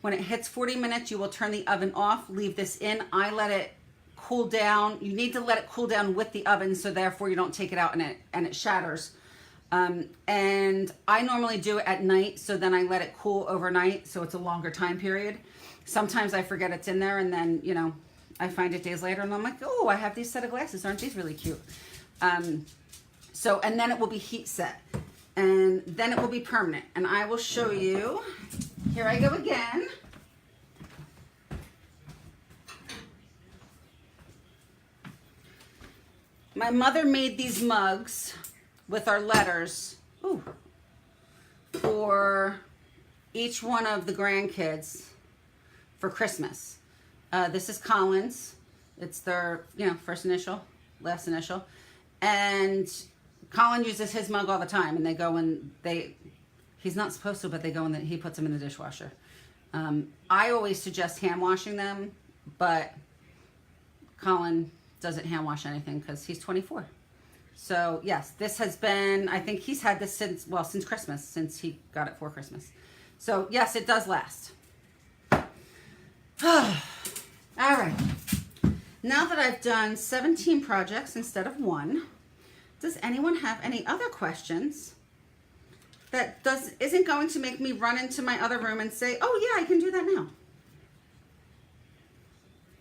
When it hits 40 minutes, you will turn the oven off, leave this in. I let it cool down. You need to let it cool down with the oven, so therefore you don't take it out and it shatters. And I normally do it at night, so then I let it cool overnight, so it's a longer time period. Sometimes I forget it's in there, and then, you know, I find it days later, and I'm like, oh, I have these set of glasses. Aren't these really cute? And then it will be heat set. And then it will be permanent. And I will show you. Here I go again. My mother made these mugs with our letters for each one of the grandkids for Christmas. This is Colin's. It's their, first initial, last initial. And Colin uses his mug all the time, and they go in, he's not supposed to, but they go in, he puts them in the dishwasher. I always suggest hand washing them, but Colin doesn't hand wash anything because he's 24. So yes, this has been, I think he's had this since Christmas, since he got it for Christmas. So yes, it does last. All right. Now that I've done 17 projects instead of 1, does anyone have any other questions that isn't going to make me run into my other room and say, oh yeah, I can do that now?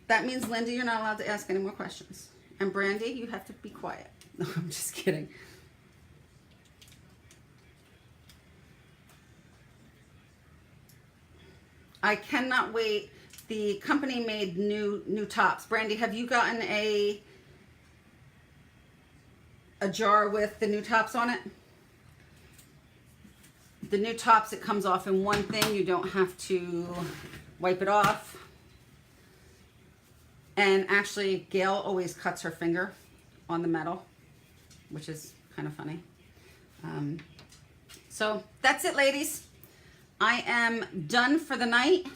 That means, Linda, you're not allowed to ask any more questions. And Brandy, you have to be quiet. No, I'm just kidding. I cannot wait. The company made new tops. Brandy, have you gotten a jar with the new tops on it? The new tops, it comes off in one thing. You don't have to wipe it off. And actually, Gail always cuts her finger on the metal, which is kind of funny. So that's it, ladies. I am done for the night.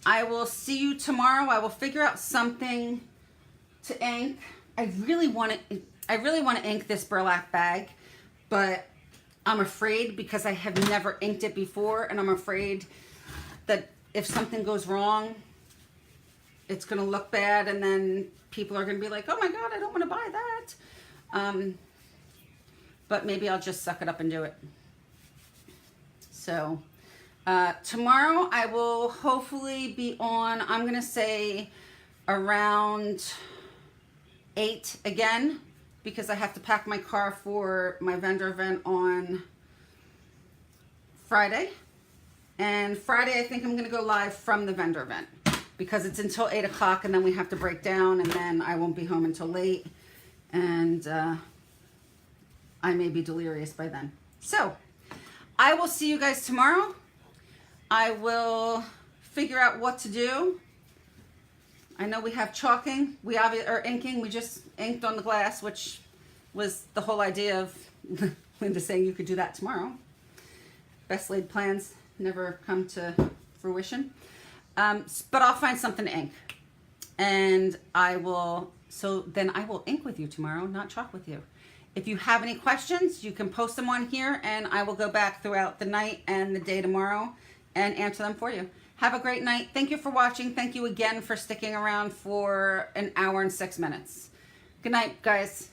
I will see you tomorrow. I will figure out something to ink. I really want to ink this burlap bag, but I'm afraid because I have never inked it before, and I'm afraid that if something goes wrong, it's going to look bad, and then people are going to be like, oh my God, I don't want to buy that. But maybe I'll just suck it up and do it. So tomorrow I will hopefully be on, I'm going to say around 8 again, because I have to pack my car for my vendor event on Friday. And Friday I think I'm going to go live from the vendor event, because it's until 8 o'clock, and then we have to break down, and then I won't be home until late, and I may be delirious by then. So I will see you guys tomorrow. I will figure out what to do. I know we have chalking, or inking. We just inked on the glass, which was the whole idea of Linda saying you could do that tomorrow. Best laid plans never come to fruition. But I'll find something to ink, and then I will ink with you tomorrow, not chalk with you. If you have any questions, you can post them on here, and I will go back throughout the night and the day tomorrow and answer them for you. Have a great night. Thank you for watching. Thank you again for sticking around for 1 hour and 6 minutes. Good night, guys.